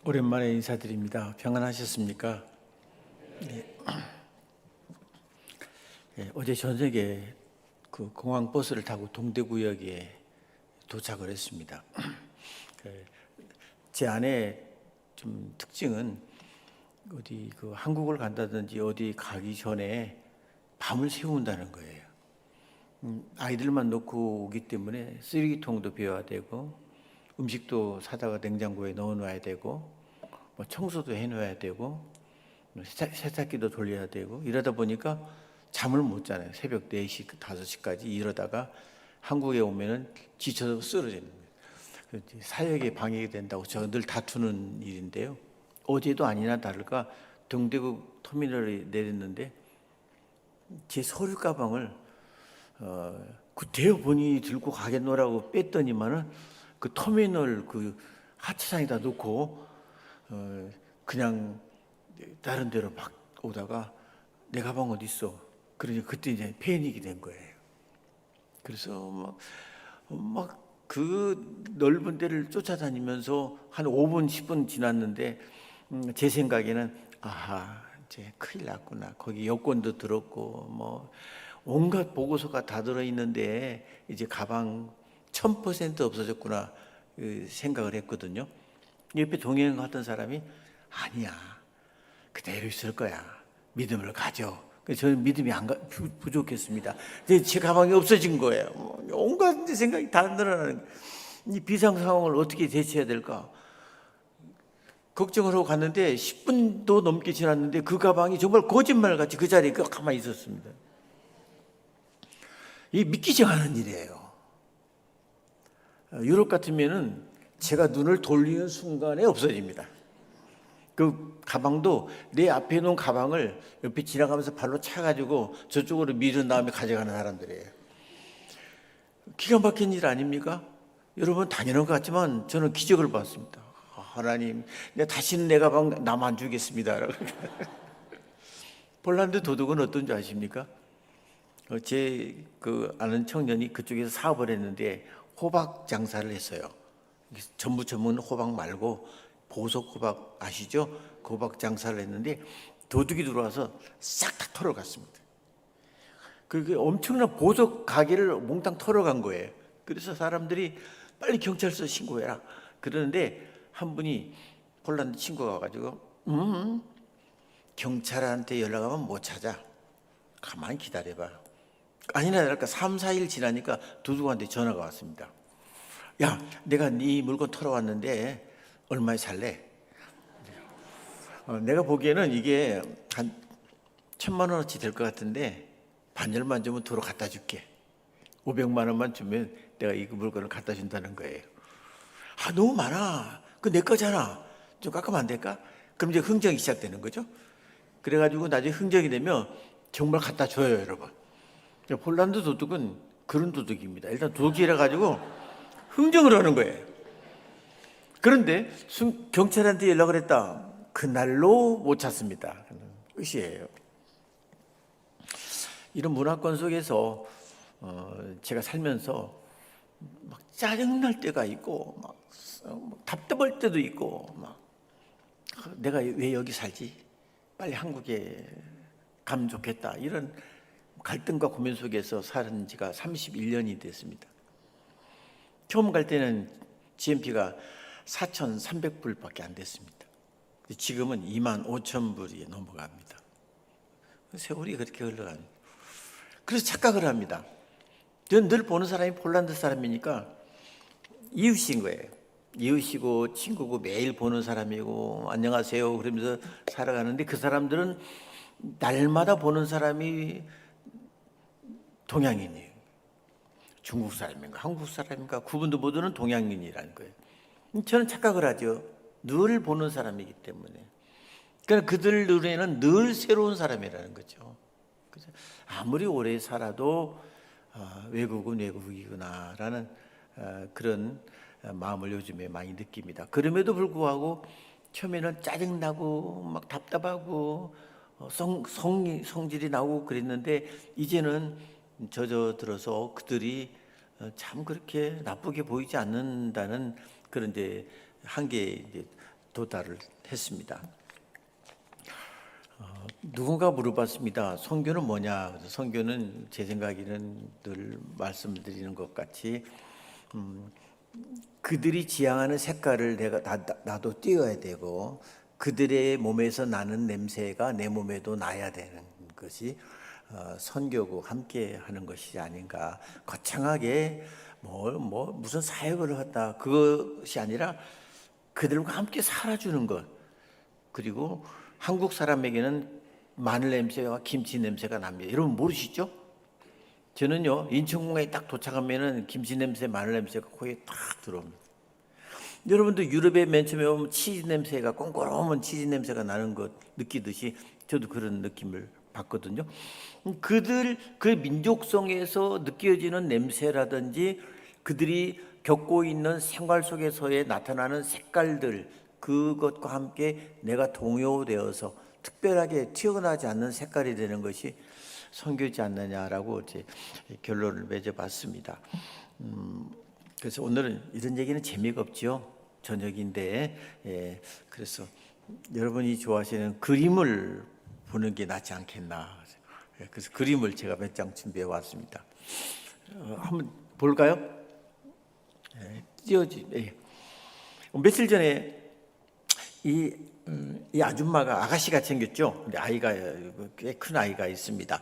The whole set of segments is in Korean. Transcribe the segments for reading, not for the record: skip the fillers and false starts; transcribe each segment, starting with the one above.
오랜만에 인사드립니다. 평안하셨습니까? 네. 네, 어제 저녁에 그 공항 버스를 타고 동대구역에 도착을 했습니다. 제 아내 좀 특징은 어디 그 한국을 간다든지 어디 가기 전에 밤을 새운다는 거예요. 아이들만 놓고 오기 때문에 쓰레기통도 비워야 되고 음식도 사다가 냉장고에 넣어놔야 되고 뭐 청소도 해놔야 되고 세탁기도 돌려야 되고 이러다 보니까 잠을 못 자요. 새벽 4시, 5시까지 이러다가 한국에 오면은 지쳐서 쓰러지는 거예요. 사역에 방해가 된다고 저 늘 다투는 일인데요. 어제도 아니나 다를까 동대구 터미널에 내렸는데 제 서류 가방을 그 대여본인이 들고 가겠노라고 뺐더니만은 그 터미널 그 하차장에다 놓고 그냥 다른 데로 막 오다가 내 가방 어디 있어? 그러니 그때 이제 패닉이 된 거예요. 그래서 막 그 넓은 데를 쫓아다니면서 한 5분 10분 지났는데 제 생각에는 아하 이제 큰일 났구나. 거기 여권도 들었고 뭐 온갖 보고서가 다 들어있는데 이제 가방 1000% 없어졌구나 생각을 했거든요. 옆에 동행하던 사람이 아니야 그대로 있을 거야 믿음을 가져. 저는 믿음이 부족했습니다. 제 가방이 없어진 거예요. 온갖 생각이 다 늘어나는 이 비상 상황을 어떻게 대처해야 될까 걱정을 하고 갔는데 10분도 넘게 지났는데 그 가방이 정말 거짓말같이 그 자리에 가만히 있었습니다. 이 믿기지 않은 일이에요. 유럽 같으면은 제가 눈을 돌리는 순간에 없어집니다. 그 가방도 내 앞에 놓은 가방을 옆에 지나가면서 발로 차가지고 저쪽으로 밀은 다음에 가져가는 사람들이에요. 기가 막힌 일 아닙니까? 여러분 당연한 것 같지만 저는 기적을 봤습니다. 하나님, 다시는 내 가방 남 안 주겠습니다. 폴란드 도둑은 어떤 줄 아십니까? 제 그 아는 청년이 그쪽에서 사업을 했는데 호박 장사를 했어요. 전부 전문 호박 말고 보석 호박 아시죠? 그 호박 장사를 했는데 도둑이 들어와서 싹 다 털어갔습니다. 그게 엄청난 보석 가게를 몽땅 털어간 거예요. 그래서 사람들이 빨리 경찰서 신고해라 그러는데 한 분이 폴란드 친구가 와가지고 경찰한테 연락하면 못 찾아. 가만히 기다려봐. 아니나 다를까 3, 4일 지나니까 도둑한테 전화가 왔습니다. 야, 내가 네 물건 털어왔는데 얼마에 살래? 내가 보기에는 이게 한 1000만 원어치 될 것 같은데 반절만 주면 도로 갖다 줄게. 500만 원만 주면 내가 이 물건을 갖다 준다는 거예요. 아, 너무 많아. 그 내 거잖아. 좀 깎으면 안 될까? 그럼 이제 흥정이 시작되는 거죠. 그래가지고 나중에 흥정이 되면 정말 갖다 줘요, 여러분. 폴란드 도둑은 그런 도둑입니다. 일단 도둑이라 가지고 흥정을 하는 거예요. 그런데 경찰한테 연락을 했다. 그날로 못 찾습니다. 끝이에요. 이런 문화권 속에서 제가 살면서 막 짜증날 때가 있고 막 답답할 때도 있고 막 내가 왜 여기 살지? 빨리 한국에 가면 좋겠다. 이런 갈등과 고민 속에서 사는 지가 31년이 됐습니다. 처음 갈 때는 GMP가 4,300불밖에 안 됐습니다. 지금은 25,000불이 넘어갑니다. 세월이 그렇게 흘러갑니다. 그래서 착각을 합니다. 저는 늘 보는 사람이 폴란드 사람이니까 이웃인 거예요. 이웃이고 친구고 매일 보는 사람이고 안녕하세요 그러면서 살아가는데 그 사람들은 날마다 보는 사람이 동양인이에요. 중국 사람인가 한국 사람인가 구분도 못하는 동양인이라는 거예요. 저는 착각을 하죠. 늘 보는 사람이기 때문에. 그러니까 그들 눈에는 늘 새로운 사람이라는 거죠. 아무리 오래 살아도 외국은 외국이구나라는 그런 마음을 요즘에 많이 느낍니다. 그럼에도 불구하고 처음에는 짜증나고 막 답답하고 성질이 나오고 그랬는데 이제는 젖어들어서 그들이 참 그렇게 나쁘게 보이지 않는다는 그런 이제 한계에 이제 도달을 했습니다. 누군가 물어봤습니다. 선교는 뭐냐? 그래서 선교는 제 생각에는 늘 말씀드리는 것 같이 그들이 지향하는 색깔을 나도 띄어야 되고, 그들의 몸에서 나는 냄새가 내 몸에도 나야 되는 것이 선교고 함께 하는 것이 아닌가. 거창하게 무슨 사역을 했다, 그것이 아니라 그들과 함께 살아주는 것. 그리고 한국 사람에게는 마늘 냄새와 김치 냄새가 납니다. 여러분 모르시죠? 저는요, 인천공항에 딱 도착하면은 김치 냄새, 마늘 냄새가 코에 딱 들어옵니다. 여러분도 유럽에 맨 처음에 오면 치즈 냄새가, 꽁꽁한 치즈 냄새가 나는 것 느끼듯이 저도 그런 느낌을 받거든요. 그 민족성에서 느껴지는 냄새라든지 그들이 겪고 있는 생활 속에서의 나타나는 색깔들, 그것과 함께 내가 동요되어서 특별하게 튀어나지 않는 색깔이 되는 것이 선교지 않느냐라고 이제 결론을 맺어봤습니다. 그래서 오늘은 이런 얘기는 재미가 없죠. 저녁인데, 그래서 여러분이 좋아하시는 그림을 보는 게 낫지 않겠나. 그래서 그림을 제가 몇 장 준비해 왔습니다. 한번 볼까요? 며칠 전에 이 아줌마가 아가씨가 생겼죠. 근데 아이가 꽤 큰 아이가 있습니다.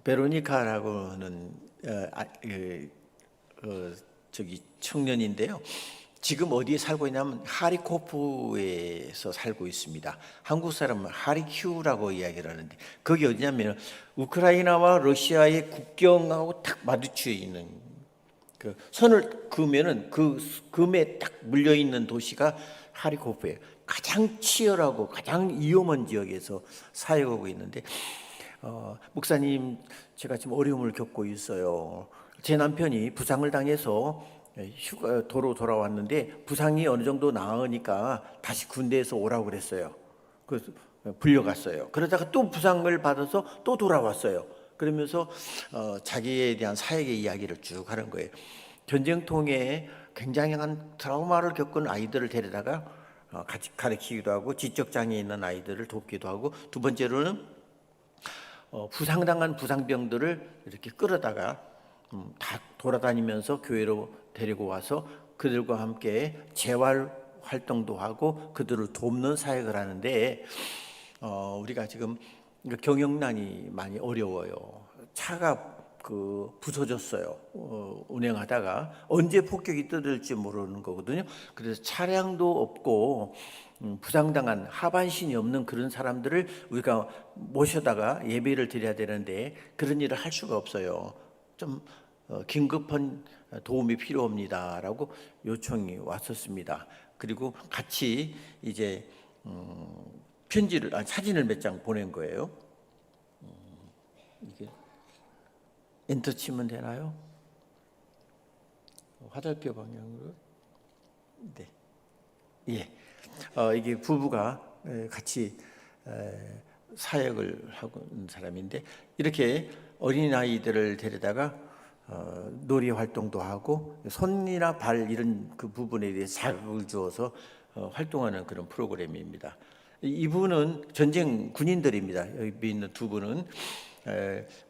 베로니카라고는 저기 청년인데요. 지금 어디에 살고 있냐면 하리코프에서 살고 있습니다. 한국 사람은 하리큐라고 이야기를 하는데, 거기 어디냐면 우크라이나와 러시아의 국경하고 딱 마주쳐 있는, 그 선을 그으면은 그 금에 딱 물려 있는 도시가 하리코프예요. 가장 치열하고 가장 위험한 지역에서 사역하고 있는데, 목사님, 제가 지금 어려움을 겪고 있어요. 제 남편이 부상을 당해서 도로 돌아왔는데 부상이 어느 정도 나으니까 다시 군대에서 오라고 그랬어요. 그래서 불려갔어요. 그러다가 또 부상을 받아서 또 돌아왔어요. 그러면서 자기에 대한 사역의 이야기를 쭉 하는 거예요. 전쟁통에 굉장한 트라우마를 겪은 아이들을 데려다가 같이 가르치기도 하고, 지적장애 있는 아이들을 돕기도 하고, 두 번째로는 부상당한 부상병들을 이렇게 끌어다가 다 돌아다니면서 교회로 데리고 와서 그들과 함께 재활 활동도 하고 그들을 돕는 사역을 하는데, 우리가 지금 경영난이 많이 어려워요. 차가 부서졌어요. 운행하다가 언제 폭격이 떠들지 모르는 거거든요. 그래서 차량도 없고 부상당한 하반신이 없는 그런 사람들을 우리가 모셔다가 예배를 드려야 되는데 그런 일을 할 수가 없어요. 좀 긴급한 도움이 필요합니다라고 요청이 왔었습니다. 그리고 같이 이제 사진을 몇 장 보낸 거예요. 이게 엔터 치면 되나요? 화살표 방향으로. 네. 예. 이게 부부가 같이 사역을 하고 있는 사람인데, 이렇게 어린아이들을 데려다가 놀이 활동도 하고 손이나 발 이런 그 부분에 대해 자극을 주어서 활동하는 그런 프로그램입니다. 이분은 전쟁 군인들입니다. 여기 있는 두 분은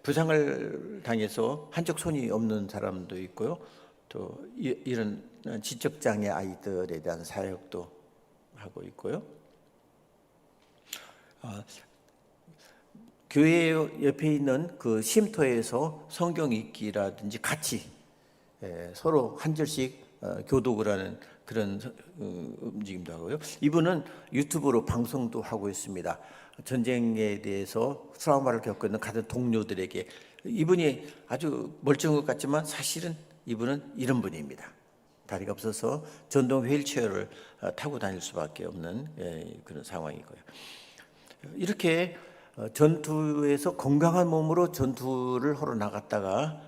부상을 당해서 한쪽 손이 없는 사람도 있고요. 또 이런 지적장애 아이들에 대한 사역도 하고 있고요. 교회 옆에 있는 그 쉼터에서 성경 읽기라든지 같이 서로 한 절씩 교독을 하는 그런 움직임도 하고요. 이분은 유튜브로 방송도 하고 있습니다. 전쟁에 대해서 트라우마를 겪고 있는 같은 동료들에게. 이분이 아주 멀쩡한 것 같지만 사실은 이분은 이런 분입니다. 다리가 없어서 전동 휠체어를 타고 다닐 수밖에 없는 그런 상황이고요. 이렇게 전투에서 건강한 몸으로 전투를 하러 나갔다가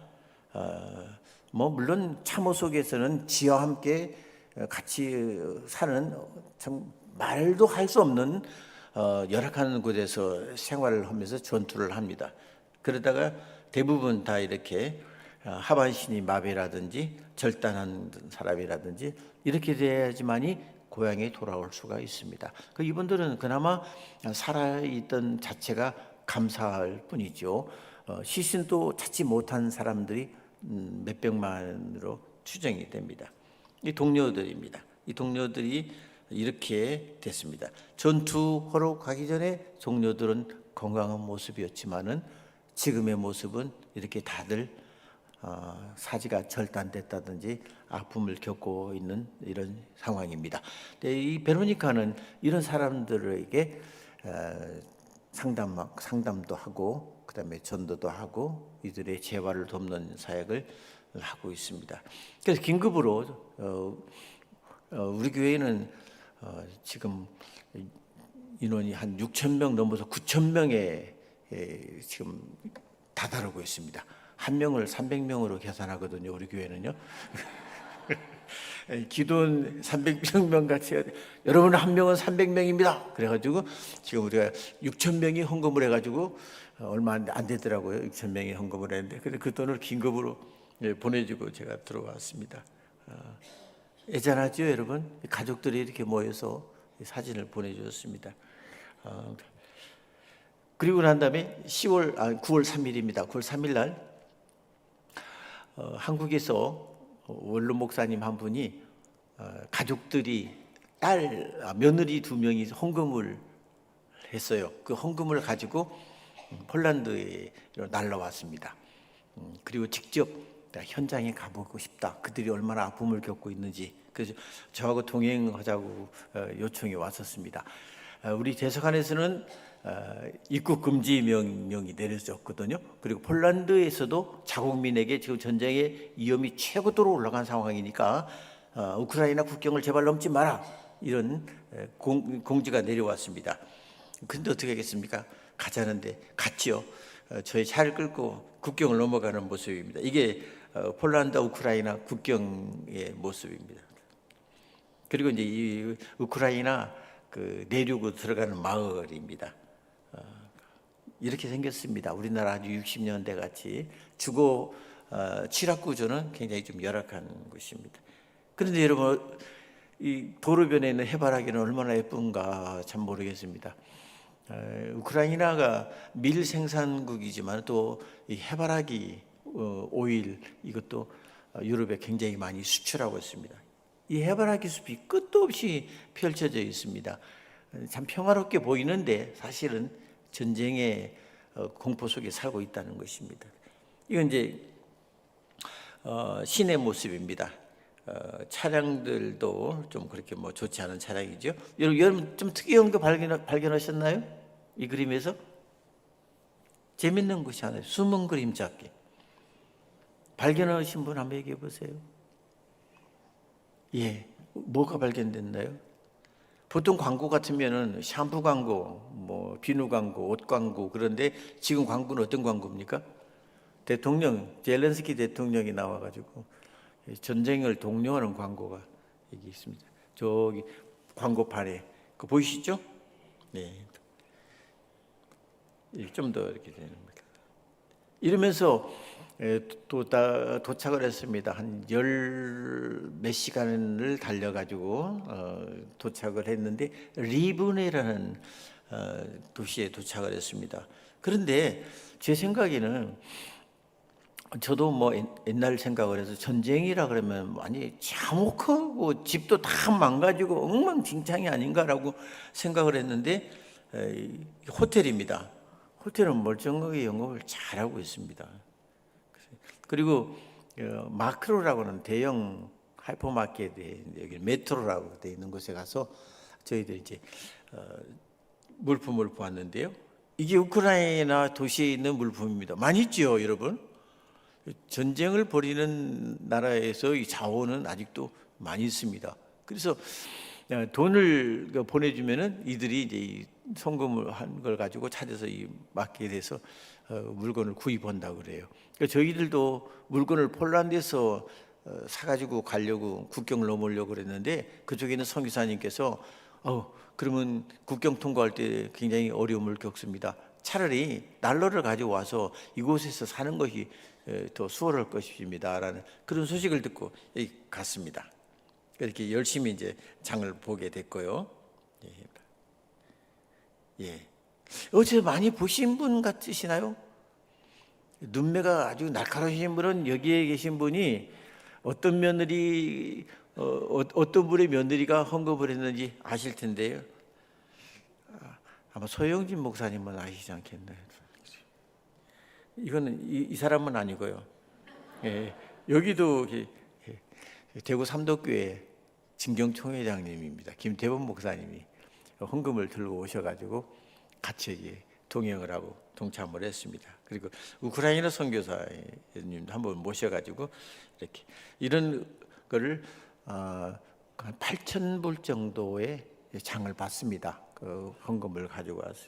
물론 참호 속에서는 지와 함께 같이 사는 참 말도 할 수 없는 열악한 곳에서 생활을 하면서 전투를 합니다. 그러다가 대부분 다 이렇게 하반신이 마비라든지 절단한 사람이라든지 이렇게 돼야지만이 고향에 돌아올 수가 있습니다. 이분들은 그나마 살아있던 자체가 감사할 뿐이죠. 시신도 찾지 못한 사람들이 몇백만으로 추정이 됩니다. 이 동료들입니다. 이 동료들이 이렇게 됐습니다. 전투하러 가기 전에 동료들은 건강한 모습이었지만은 지금의 모습은 이렇게 다들 사지가 절단됐다든지 아픔을 겪고 있는 이런 상황입니다. 이 베로니카는 이런 사람들에게 상담도 하고 그다음에 전도도 하고 이들의 재활을 돕는 사역을 하고 있습니다. 그래서 긴급으로 우리 교회는 지금 인원이 한 6천 명 넘어서 9천 명에 지금 다다르고 있습니다. 한 명을 300명으로 계산하거든요. 우리 교회는요. 기도원 300명 같이 해야 돼. 여러분 한 명은 300명입니다. 그래가지고 지금 우리가 6천 명이 헌금을 해가지고 얼마 안 되더라고요. 6천 명이 헌금을 했는데 근데 그 돈을 긴급으로 보내주고 제가 들어왔습니다. 애잔하죠, 여러분? 가족들이 이렇게 모여서 사진을 보내주었습니다. 그리고 난 다음에 9월 3일입니다. 9월 3일 날 한국에서 원로 목사님 한 분이 가족들이 며느리 2명이 헌금을 했어요. 그 헌금을 가지고 폴란드에 날라왔습니다. 그리고 직접 현장에 가보고 싶다. 그들이 얼마나 아픔을 겪고 있는지. 그래서 저하고 동행하자고 요청이 왔었습니다. 우리 대사관에서는 입국 금지 명령이 내려졌거든요. 그리고 폴란드에서도 자국민에게 지금 전쟁의 위험이 최고도로 올라간 상황이니까 우크라이나 국경을 제발 넘지 마라 이런 공지가 내려왔습니다. 근데 어떻게 하겠습니까? 가자는데 갔지요. 저희 차를 끌고 국경을 넘어가는 모습입니다. 이게 폴란드 우크라이나 국경의 모습입니다. 그리고 이제 이 우크라이나 그 내륙으로 들어가는 마을입니다. 이렇게 생겼습니다. 우리나라 아주 60년대 같이 주거 취락 구조는 굉장히 좀 열악한 곳입니다. 그런데 여러분 이 도로변에 있는 해바라기는 얼마나 예쁜가 참 모르겠습니다. 우크라이나가 밀 생산국이지만 또 이 해바라기 오일 이것도 유럽에 굉장히 많이 수출하고 있습니다. 이 해바라기 숲이 끝도 없이 펼쳐져 있습니다. 참 평화롭게 보이는데 사실은 전쟁의 공포 속에 살고 있다는 것입니다. 이건 이제 시내 모습입니다. 차량들도 좀 그렇게 뭐 좋지 않은 차량이죠. 여러분 좀 특이한 거 발견하셨나요? 이 그림에서 재밌는 것이 하나, 숨은 그림 잡기. 발견하신 분 한번 얘기해 보세요. 예, 뭐가 발견됐나요? 보통 광고 같으면은 샴푸 광고, 뭐 비누 광고, 옷 광고 그런데 지금 광고는 어떤 광고입니까? 젤렌스키 대통령이 나와가지고 전쟁을 독려하는 광고가 여기 있습니다. 저기 광고판에 그 보이시죠? 네. 좀 더 이렇게 되는 겁니다. 이러면서 도착을 했습니다. 한 몇 시간을 달려가지고 도착을 했는데 리브네라는 도시에 도착을 했습니다. 그런데 제 생각에는 저도 뭐 옛날 생각을 해서 전쟁이라 그러면 많이 참혹하고 집도 다 망가지고 엉망진창이 아닌가라고 생각을 했는데 호텔입니다. 호텔은 멀쩡하게 영업을 잘하고 있습니다. 그리고 마크로라고 하는 대형 하이퍼마켓에 여기 메트로라고 되어 있는 곳에 가서 저희들 이제 물품을 보았는데요. 이게 우크라이나 도시에 있는 물품입니다. 많이 있죠, 여러분? 전쟁을 벌이는 나라에서 이 자원은 아직도 많이 있습니다. 그래서 돈을 보내주면은 이들이 이제 송금을 한 걸 가지고 찾아서 이 마켓에서 물건을 구입한다고 그래요. 그러니까 저희들도 물건을 폴란드에서 사가지고 가려고 국경을 넘으려고 그랬는데 그쪽에 있는 선교사님께서 그러면 국경 통과할 때 굉장히 어려움을 겪습니다. 차라리 달러를 가지고 와서 이곳에서 사는 것이 더 수월할 것입니다라는 그런 소식을 듣고 갔습니다. 이렇게 열심히 이제 장을 보게 됐고요. 예. 어제 많이 보신 분 같으시나요? 눈매가 아주 날카로우신 분은 여기에 계신 분이 어떤 며느리 어떤 분의 며느리가 헌금을 했는지 아실 텐데요. 아마 소영진 목사님은 아시지 않겠나요? 이거는 이 사람은 아니고요. 예, 여기도 대구 삼덕교회 진경총회장님입니다. 김태범 목사님이 헌금을 들고 오셔가지고 같이 여기 동행을 하고 동참을 했습니다. 그리고 우크라이나 선교사님 한번 모셔가지고 이렇게 이런 거를 한 8,000불 정도의 장을 받습니다. 그 헌금을 가지고 와서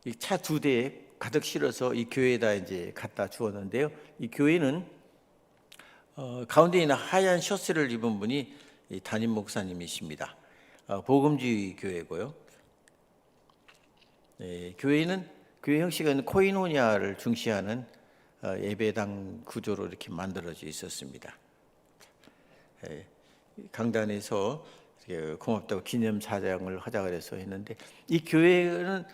이 차 2대에 가득 실어서 이 교회에다 이제 갖다 주었는데요. 이 교회는 가운데 있는 하얀 셔츠를 입은 분이 담임 목사님이십니다. 복음주의 교회고요. 교회는 교회 형식은 코이노니아를 중시하는 예배당 구조로 이렇게 만들어져 있었습니다. 강단에서 고맙다고 기념사장을 하자 그래서 했는데 이 교회는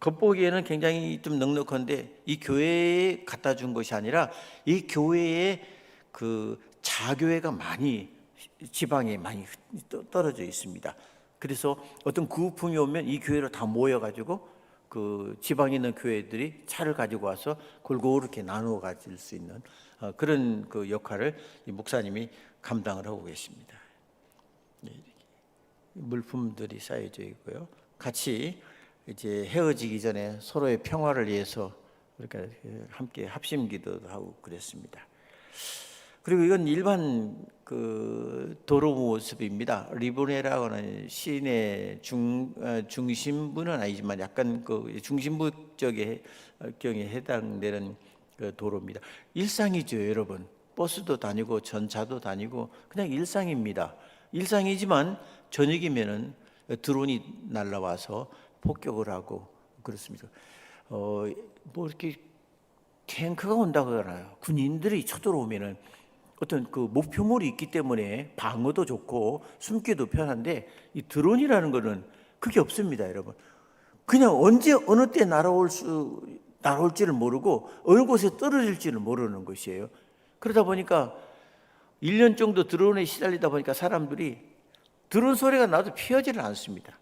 겉보기에는 굉장히 좀 넉넉한데 이 교회에 갖다 준 것이 아니라 이 교회에 그 자교회가 많이 지방에 많이 떨어져 있습니다. 그래서 어떤 구우풍이 오면 이 교회로 다 모여가지고 그 지방에 있는 교회들이 차를 가지고 와서 골고루 이렇게 나누어 가질 수 있는 그런 그 역할을 이 목사님이 감당을 하고 계십니다. 물품들이 쌓여져 있고요. 같이 이제 헤어지기 전에 서로의 평화를 위해서 그러니까 함께 합심기도도 하고 그랬습니다. 그리고 이건 일반 그 도로 모습입니다. 리보네라고 하는 시내 중심부는 아니지만 약간 그 중심부 쪽에 경에 해당되는 그 도로입니다. 일상이죠, 여러분. 버스도 다니고 전차도 다니고 그냥 일상입니다. 일상이지만 저녁이면은 드론이 날라와서 폭격을 하고 그렇습니다. 뭐 이렇게 탱크가 온다고 하나요? 군인들이 쳐들어오면은 어떤 그 목표물이 있기 때문에 방어도 좋고 숨기도 편한데 이 드론이라는 거는 그게 없습니다, 여러분. 그냥 언제 어느 때 날아올지를 모르고 어느 곳에 떨어질지를 모르는 것이에요. 그러다 보니까 1년 정도 드론에 시달리다 보니까 사람들이 드론 소리가 나도 피하지를 않습니다.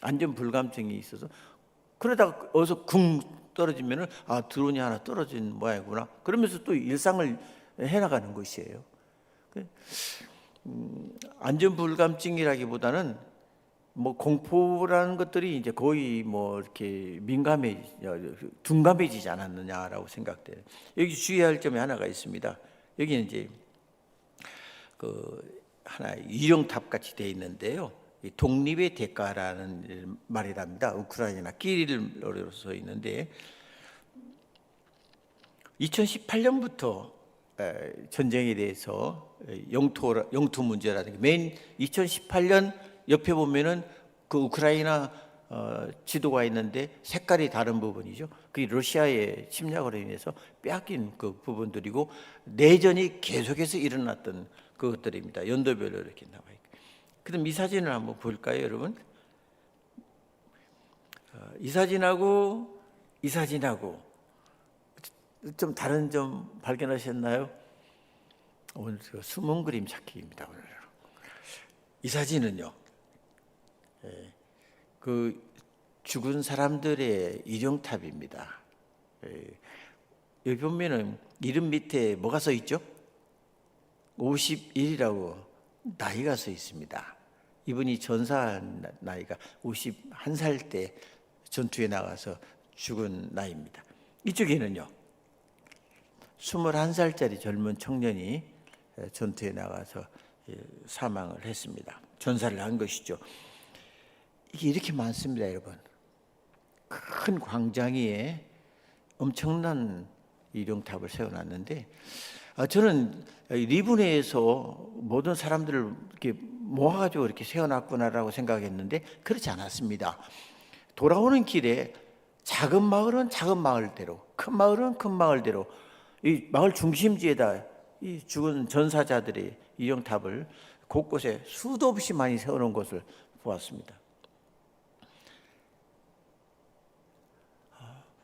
안전 불감증이 있어서 그러다가 어디서 쿵 떨어지면은 아 드론이 하나 떨어진 모양이구나. 그러면서 또 일상을 해나가는 것이에요. 안전 불감증이라기보다는 뭐 공포라는 것들이 이제 거의 뭐 이렇게 둔감해지지 않았느냐라고 생각돼요. 여기 주의할 점이 하나가 있습니다. 여기는 이제 그 하나 유령탑 같이 되어 있는데요. 이 독립의 대가라는 말이랍니다. 우크라이나 키릴어로 써 있는데 2018년부터 전쟁에 대해서 영토 문제라는 게 맨 2018년 옆에 보면은 그 우크라이나 지도가 있는데 색깔이 다른 부분이죠. 그게 러시아의 침략으로 인해서 빼앗긴 그 부분들이고 내전이 계속해서 일어났던 그것들입니다. 연도별로 이렇게 나와 있고. 그럼 이 사진을 한번 볼까요, 여러분? 이 사진하고 이 사진하고 좀 다른 점 발견하셨나요? 오늘 숨은 그림 찾기입니다. 오늘 이 사진은요, 그 죽은 사람들의 일용탑입니다. 여기 보면은 이름 밑에 뭐가 써 있죠? 51이라고 나이가 써 있습니다. 이분이 전사한 나이가 51살 때 전투에 나가서 죽은 나이입니다. 이쪽에는요, 21살짜리 젊은 청년이 전투에 나가서 사망을 했습니다. 전사를 한 것이죠. 이게 이렇게 많습니다, 여러분. 큰 광장 위에 엄청난 일용탑을 세워놨는데 저는 리브네에서 모든 사람들을 이렇게 모아가지고 이렇게 세워놨구나라고 생각했는데 그렇지 않았습니다. 돌아오는 길에 작은 마을은 작은 마을대로, 큰 마을은 큰 마을대로 이 마을 중심지에다 이 죽은 전사자들의 이정탑을 곳곳에 수도 없이 많이 세워놓은 것을 보았습니다.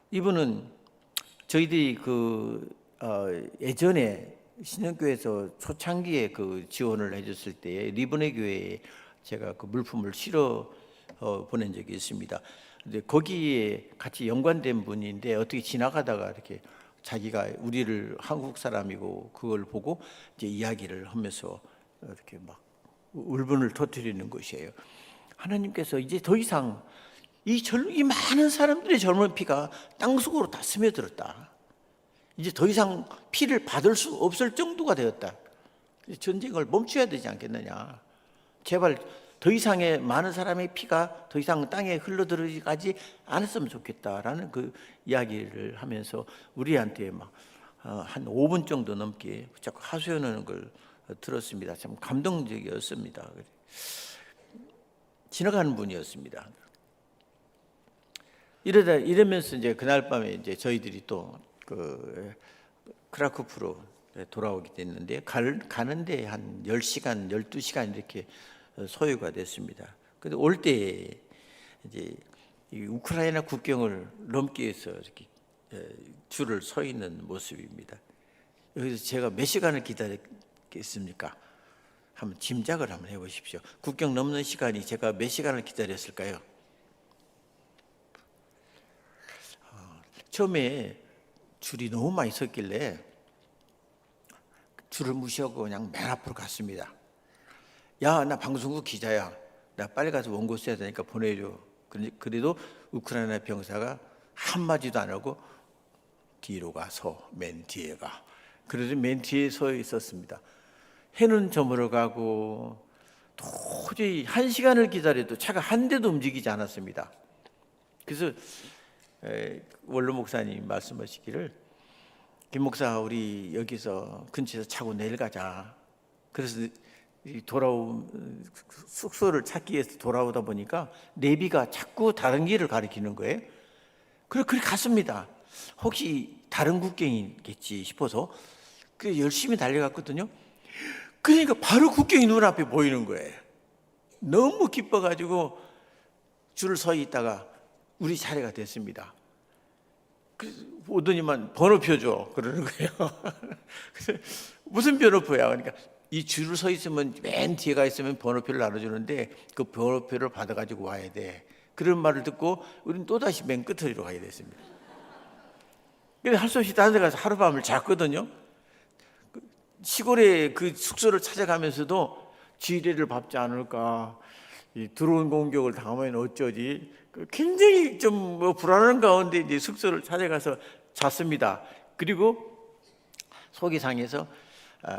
이분은 저희들이 예전에 신영교회에서 초창기에 그 지원을 해줬을 때 리브네 교회에 제가 그 물품을 실어 보낸 적이 있습니다. 근데 거기에 같이 연관된 분인데 어떻게 지나가다가 이렇게 자기가 우리를 한국 사람이고 그걸 보고 이제 이야기를 하면서 이렇게 막 울분을 터뜨리는 것이에요. 하나님께서 이제 더 이상 이 많은 사람들의 젊은 피가 땅속으로 다 스며들었다. 이제 더 이상 피를 받을 수 없을 정도가 되었다. 전쟁을 멈춰야 되지 않겠느냐. 제발 더 이상의 많은 사람의 피가 더 이상 땅에 흘러들어가지 않았으면 좋겠다라는 그 이야기를 하면서 우리한테 막 한 5분 정도 넘게 자꾸 하소연하는 걸 들었습니다. 참 감동적이었습니다. 지나가는 분이었습니다. 이러면서 이제 그날 밤에 이제 저희들이 또 그 크라쿠프로 돌아오게 됐는데 가는데 한 10시간, 12시간 이렇게 소요가 됐습니다. 근데 올 때 이제 이 우크라이나 국경을 넘기 위해서 이렇게 줄을 서 있는 모습입니다. 여기서 제가 몇 시간을 기다렸겠습니까? 한번 짐작을 한번 해보십시오. 국경 넘는 시간이 제가 몇 시간을 기다렸을까요? 처음에 줄이 너무 많이 섰길래 줄을 무시하고 그냥 맨 앞으로 갔습니다. 야, 나 방송국 기자야. 나 빨리 가서 원고 써야 되니까 보내줘. 그래도 우크라이나 병사가 한마디도 안 하고 뒤로 가서 맨 뒤에 가. 그래서 맨 뒤에 서 있었습니다. 해는 저물어 가고 도저히 1시간을 기다려도 차가 한 대도 움직이지 않았습니다. 그래서 원로 목사님 말씀하시기를 김 목사 우리 여기서 근처에서 차고 내일 가자. 그래서 숙소를 찾기 위해서 돌아오다 보니까 내비가 자꾸 다른 길을 가리키는 거예요. 그렇게 갔습니다. 혹시 다른 국경이겠지 싶어서 열심히 달려갔거든요. 그러니까 바로 국경이 눈앞에 보이는 거예요. 너무 기뻐가지고 줄을 서 있다가 우리 차례가 됐습니다. 오더니만 번호표 줘 그러는 거예요. 무슨 번호표야? 그러니까 이 줄을 서 있으면 맨 뒤에가 있으면 번호표를 나눠주는데 그 번호표를 받아가지고 와야 돼. 그런 말을 듣고 우리는 또다시 맨 끝으로 가야 됐습니다. 근데 할 수 없이 다른 데 가서 하룻밤을 잤거든요. 시골에 그 숙소를 찾아가면서도 지뢰를 밟지 않을까, 드론 공격을 당하면 어쩌지, 굉장히 좀 불안한 가운데 이제 숙소를 찾아가서 잤습니다. 그리고 속이 상해서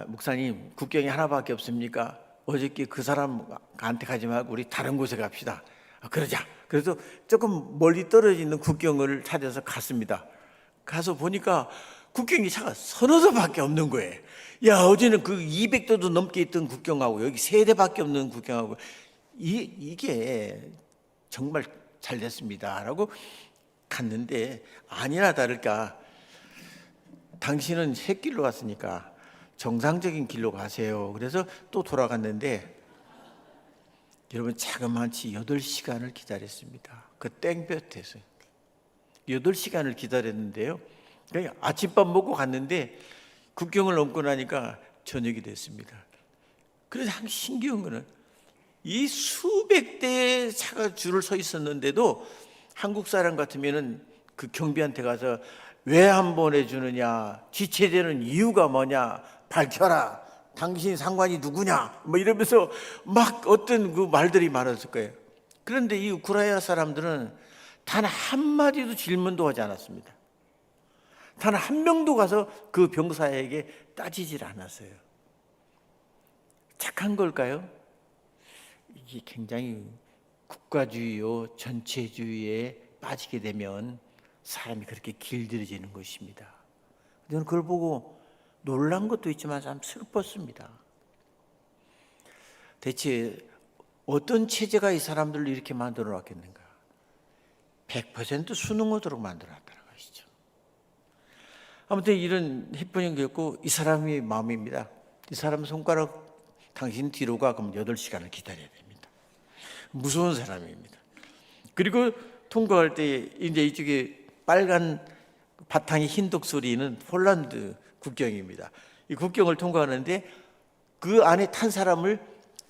목사님 국경이 하나밖에 없습니까? 어저께 그 사람한테 가지 말고 우리 다른 곳에 갑시다. 그러자. 그래서 조금 멀리 떨어져 있는 국경을 찾아서 갔습니다. 가서 보니까 국경이 차가 서너 대밖에 없는 거예요. 야, 어제는 그 200도도 넘게 있던 국경하고 여기 3대밖에 없는 국경하고 이게 정말 잘 됐습니다 라고 갔는데, 아니나 다를까 당신은 샛길로 왔으니까 정상적인 길로 가세요. 그래서 또 돌아갔는데 여러분 자그마치 8시간을 기다렸습니다. 그 땡볕에서 8시간을 기다렸는데요, 그냥 아침밥 먹고 갔는데 국경을 넘고 나니까 저녁이 됐습니다. 그래서 한 신기한 거는 이 수백 대의 차가 줄을 서 있었는데도 한국 사람 같으면은 그 경비한테 가서 왜 안 보내주느냐, 지체되는 이유가 뭐냐, 밝혀라, 당신 상관이 누구냐, 뭐 이러면서 막 어떤 그 말들이 많았을 거예요. 그런데 이 우크라이나 사람들은 단 한마디도 질문도 하지 않았습니다. 단 한 명도 가서 그 병사에게 따지질 않았어요. 착한 걸까요? 이게 굉장히 국가주의요 전체주의에 빠지게 되면 사람이 그렇게 길들여지는 것입니다. 저는 그걸 보고 놀란 것도 있지만 참 슬펐습니다. 대체 어떤 체제가 이 사람들을 이렇게 만들어 놨겠는가? 100% 수능 오도록 만들어놨다는 것이죠. 아무튼 이런 해프닝을 겪고 이 사람이 마음입니다. 이 사람 손가락 당신 뒤로 가 그럼 8시간을 기다려야 됩니다. 무서운 사람입니다. 그리고 통과할 때 이제 이쪽에 빨간 바탕이 흰 독소리는 폴란드 국경입니다. 이 국경을 통과하는데 그 안에 탄 사람을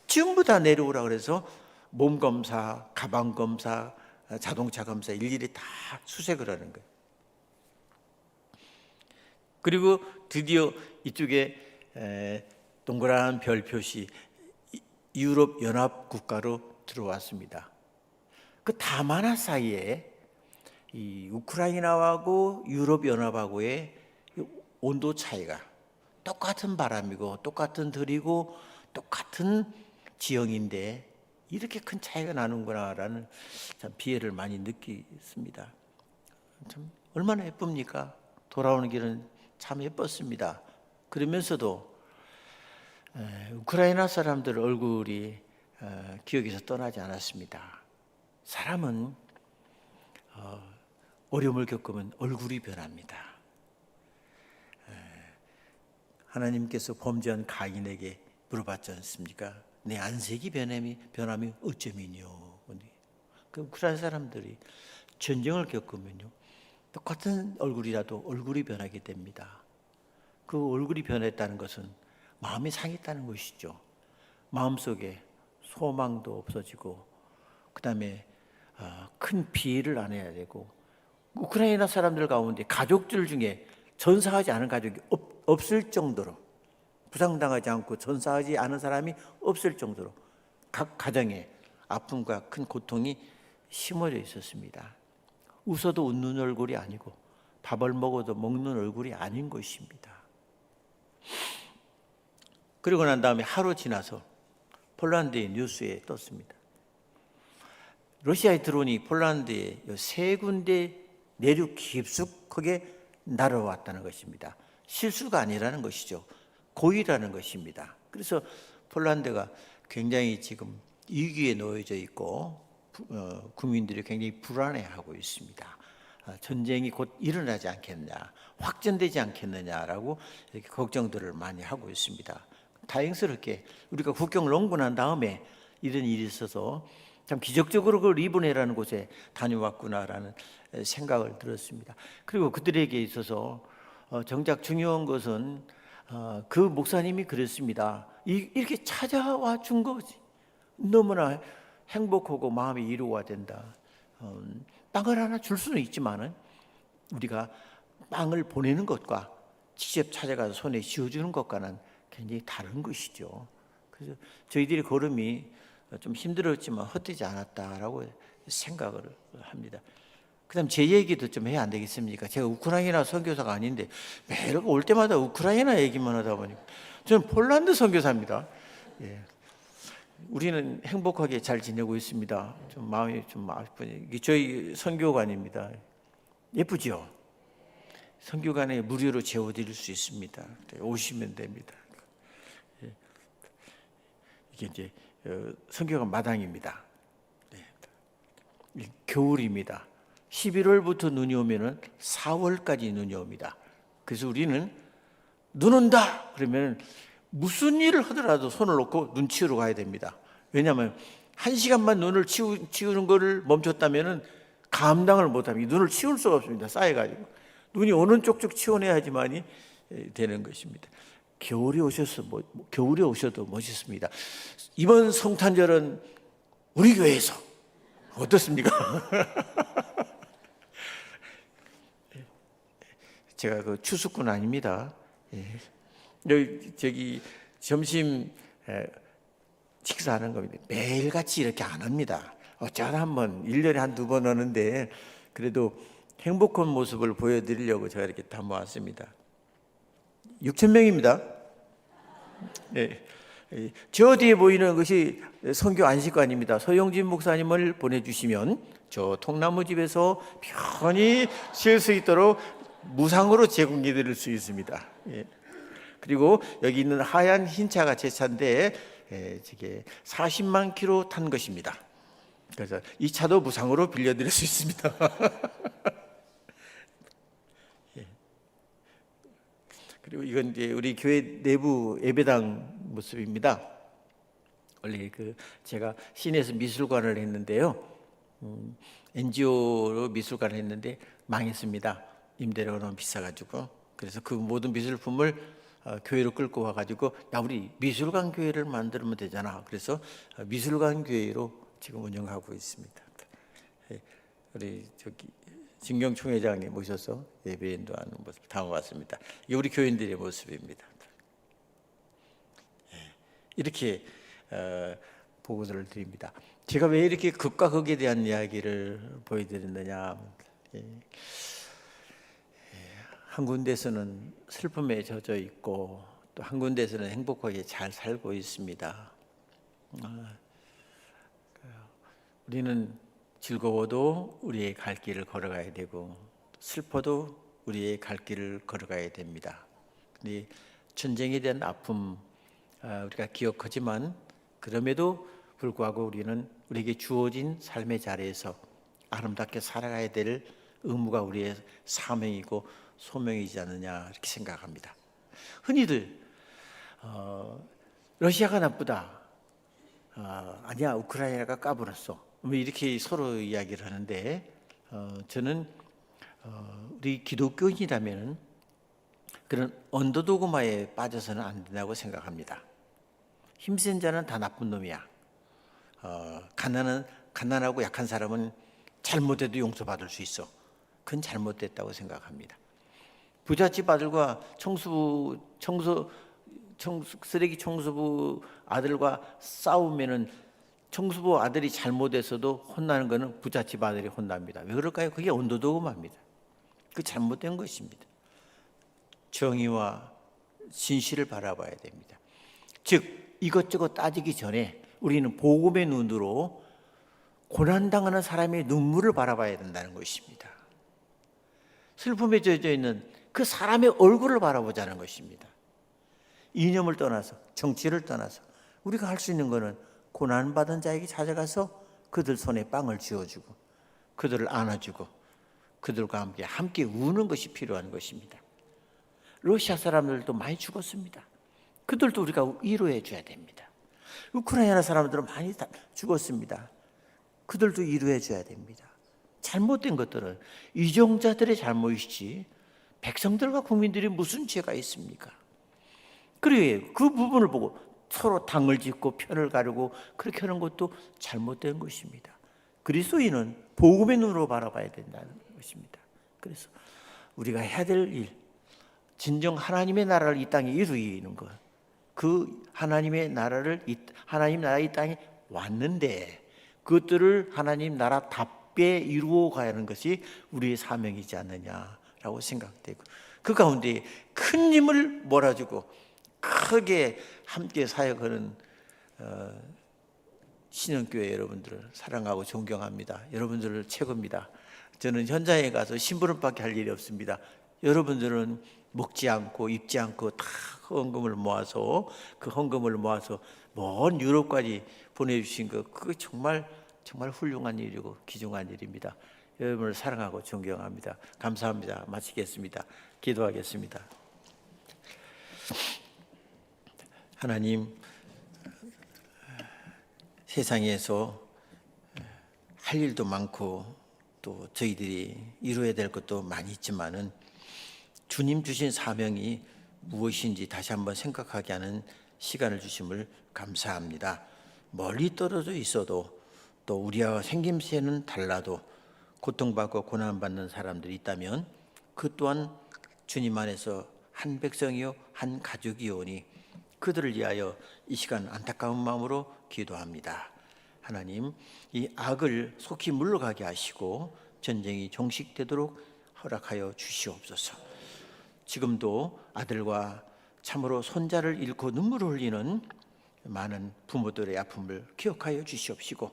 전부 다 내려오라 그래서 몸 검사, 가방 검사, 자동차 검사 일일이 다 수색을 하는 거예요. 그리고 드디어 이쪽에 동그란 별 표시 유럽 연합 국가로 들어왔습니다. 그 다마나 사이에 이 우크라이나하고 유럽 연합하고의 온도 차이가 똑같은 바람이고 똑같은 들이고 똑같은 지형인데 이렇게 큰 차이가 나는구나라는 참 비애를 많이 느끼습니다. 참 얼마나 예쁩니까? 돌아오는 길은 참 예뻤습니다. 그러면서도 우크라이나 사람들 얼굴이 기억에서 떠나지 않았습니다. 사람은 어려움을 겪으면 얼굴이 변합니다. 하나님께서 범죄한 가인에게 물어봤지 않습니까? 내 안색이 변함이 어쩌면요. 그 우크라이나 사람들이 전쟁을 겪으면요 똑같은 얼굴이라도 얼굴이 변하게 됩니다. 그 얼굴이 변했다는 것은 마음이 상했다는 것이죠. 마음속에 소망도 없어지고 그 다음에 큰 비애를 안 해야 되고 우크라이나 사람들 가운데 가족들 중에 전사하지 않은 가족이 없을 정도로 부상당하지 않고 전사하지 않은 사람이 없을 정도로 각 가정에 아픔과 큰 고통이 심어져 있었습니다. 웃어도 웃는 얼굴이 아니고 밥을 먹어도 먹는 얼굴이 아닌 것입니다. 그리고 난 다음에 하루 지나서 폴란드의 뉴스에 떴습니다. 러시아의 드론이 폴란드에 3군데 내륙 깊숙하게 날아왔다는 것입니다. 실수가 아니라는 것이죠. 고의라는 것입니다. 그래서 폴란드가 굉장히 지금 위기에 놓여져 있고 국민들이 굉장히 불안해하고 있습니다. 전쟁이 곧 일어나지 않겠느냐, 확전되지 않겠느냐라고 이렇게 걱정들을 많이 하고 있습니다. 다행스럽게 우리가 국경을 넘고난 다음에 이런 일이 있어서 참 기적적으로 그 리브네라는 곳에 다녀왔구나라는 생각을 들었습니다. 그리고 그들에게 있어서 정작 중요한 것은 그 목사님이 그랬습니다. 이렇게 찾아와 준 거지. 너무나 행복하고 마음이 이루어야 된다. 빵을 하나 줄 수는 있지만은 우리가 빵을 보내는 것과 직접 찾아가서 손에 쥐어주는 것과는 굉장히 다른 것이죠. 그래서 저희들의 걸음이 좀 힘들었지만 헛되지 않았다라고 생각을 합니다. 그다음 제 얘기도 좀 해야 안 되겠습니까? 제가 우크라이나 선교사가 아닌데 매일 올 때마다 우크라이나 얘기만 하다 보니까 저는 폴란드 선교사입니다. 예. 우리는 행복하게 잘 지내고 있습니다. 좀 마음이 좀 아프니 저희 선교관입니다. 예쁘죠? 선교관에 무료로 재워드릴 수 있습니다. 오시면 됩니다. 이게 이제 선교관 마당입니다. 겨울입니다. 11월부터 눈이 오면은 4월까지 눈이 옵니다. 그래서 우리는 눈 온다 그러면 무슨 일을 하더라도 손을 놓고 눈 치우러 가야 됩니다. 왜냐하면 1시간만 눈을 치우는 것을 멈췄다면은 감당을 못합니다. 눈을 치울 수가 없습니다. 쌓여가지고 눈이 오는 쪽쪽 치워내야지만이 되는 것입니다. 겨울이 오셔도 멋있습니다. 이번 성탄절은 우리 교회에서 어떻습니까? 제가 그 추수꾼 아닙니다. 저기 점심 식사하는 겁니다. 매일같이 이렇게 안 합니다. 어쩌다 한번 1년에 한두 번 하는데 그래도 행복한 모습을 보여드리려고 제가 이렇게 담아왔습니다. 6,000명입니다. 네. 저 뒤에 보이는 것이 선교 안식관입니다. 서영진 목사님을 보내주시면 저 통나무집에서 편히 쉴 수 있도록 무상으로 제공해 드릴 수 있습니다. 예. 그리고 여기 있는 하얀 흰 차가 제 차인데 저게 40만 킬로 탄 것입니다. 그래서 이 차도 무상으로 빌려드릴 수 있습니다. 예. 그리고 이건 이제 우리 교회 내부 예배당 모습입니다. 원래 제가 시내에서 미술관을 했는데요. NGO로 미술관을 했는데 망했습니다. 임대료가 너무 비싸가지고. 그래서 그 모든 미술품을 교회로 끌고 와가지고, 야, 우리 미술관 교회를 만들면 되잖아. 그래서 미술관 교회로 지금 운영하고 있습니다. 예, 우리 진경 총회장님 모셔서 예배 인도하는 모습 담아봤습니다. 이게 우리 교인들의 모습입니다. 예, 이렇게 보고서를 드립니다. 제가 왜 이렇게 극과 극에 대한 이야기를 보여드렸느냐. 예. 한 군데서는 슬픔에 젖어 있고 또 한 군데서는 행복하게 잘 살고 있습니다. 우리는 즐거워도 우리의 갈 길을 걸어가야 되고 슬퍼도 우리의 갈 길을 걸어가야 됩니다. 근데 전쟁에 대한 아픔 우리가 기억하지만 그럼에도 불구하고 우리는 우리에게 주어진 삶의 자리에서 아름답게 살아가야 될 의무가 우리의 사명이고 소명이지 않느냐 이렇게 생각합니다. 흔히들 러시아가 나쁘다, 아니야 우크라이나가 까불었어, 뭐 이렇게 서로 이야기를 하는데 저는 우리 기독교인이라면 그런 언더도그마에 빠져서는 안 된다고 생각합니다. 힘센 자는 다 나쁜 놈이야. 가난하고 약한 사람은 잘못해도 용서받을 수 있어. 그건 잘못됐다고 생각합니다. 부잣집 아들과 쓰레기 청소부 아들과 싸우면은 청소부 아들이 잘못해서도 혼나는 것은 부잣집 아들이 혼납니다. 왜 그럴까요? 그게 언더도그마입니다. 그 잘못된 것입니다. 정의와 진실을 바라봐야 됩니다. 즉 이것저것 따지기 전에 우리는 복음의 눈으로 고난당하는 사람의 눈물을 바라봐야 된다는 것입니다. 슬픔에 젖어 있는 그 사람의 얼굴을 바라보자는 것입니다. 이념을 떠나서 정치를 떠나서 우리가 할 수 있는 것은 고난받은 자에게 찾아가서 그들 손에 빵을 쥐어주고 그들을 안아주고 그들과 함께 우는 것이 필요한 것입니다. 러시아 사람들도 많이 죽었습니다. 그들도 우리가 위로해 줘야 됩니다. 우크라이나 사람들은 많이 죽었습니다. 그들도 위로해 줘야 됩니다. 잘못된 것들은 이정자들의 잘못이지 백성들과 국민들이 무슨 죄가 있습니까? 그리고 그 부분을 보고 서로 당을 짓고 편을 가르고 그렇게 하는 것도 잘못된 것입니다. 그리스도인은 복음의 눈으로 바라봐야 된다는 것입니다. 그래서 우리가 해야 될 일, 진정 하나님의 나라를 이 땅에 이루는 것, 그 하나님 나라 이 땅에 왔는데 그것들을 하나님 나라답게 이루어 가는 것이 우리의 사명이지 않느냐라고 생각되고, 그 가운데 큰 힘을 몰아주고 크게 함께 사역하는 신영교회 여러분들을 사랑하고 존경합니다. 여러분들을 최고입니다. 저는 현장에 가서 심부름밖에 할 일이 없습니다. 여러분들은 먹지 않고 입지 않고 다 헌금을 모아서 먼 유럽까지 보내주신 것, 그거 정말 훌륭한 일이고 귀중한 일입니다. 여러분을 사랑하고 존경합니다. 감사합니다. 마치겠습니다. 기도하겠습니다. 하나님, 세상에서 할 일도 많고 또 저희들이 이루어야 될 것도 많이 있지만은 주님 주신 사명이 무엇인지 다시 한번 생각하게 하는 시간을 주심을 감사합니다. 멀리 떨어져 있어도 또 우리와 생김새는 달라도 고통받고 고난받는 사람들이 있다면 그 또한 주님 안에서 한 백성이요 한 가족이오니 그들을 위하여 이 시간 안타까운 마음으로 기도합니다. 하나님, 이 악을 속히 물러가게 하시고 전쟁이 종식되도록 허락하여 주시옵소서. 지금도 아들과 참으로 손자를 잃고 눈물을 흘리는 많은 부모들의 아픔을 기억하여 주시옵시고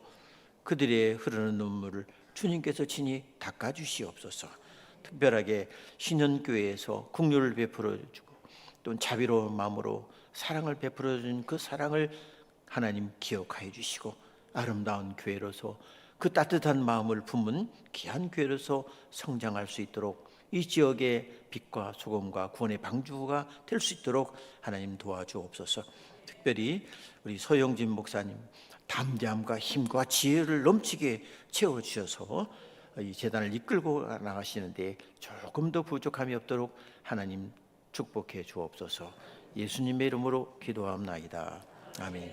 그들의 흐르는 눈물을 주님께서 친히 닦아 주시옵소서. 특별하게 신현교회에서 긍휼을 베풀어 주고 또 자비로운 마음으로 사랑을 베풀어 준 그 사랑을 하나님 기억하여 주시고 아름다운 교회로서 그 따뜻한 마음을 품은 귀한 교회로서 성장할 수 있도록 이 지역의 빛과 소금과 구원의 방주가 될 수 있도록 하나님 도와주옵소서. 특별히 우리 서영진 목사님 담대함과 힘과 지혜를 넘치게 채워주셔서 이 재단을 이끌고 나가시는데 조금 더 부족함이 없도록 하나님 축복해 주옵소서. 예수님의 이름으로 기도합나이다. 아멘.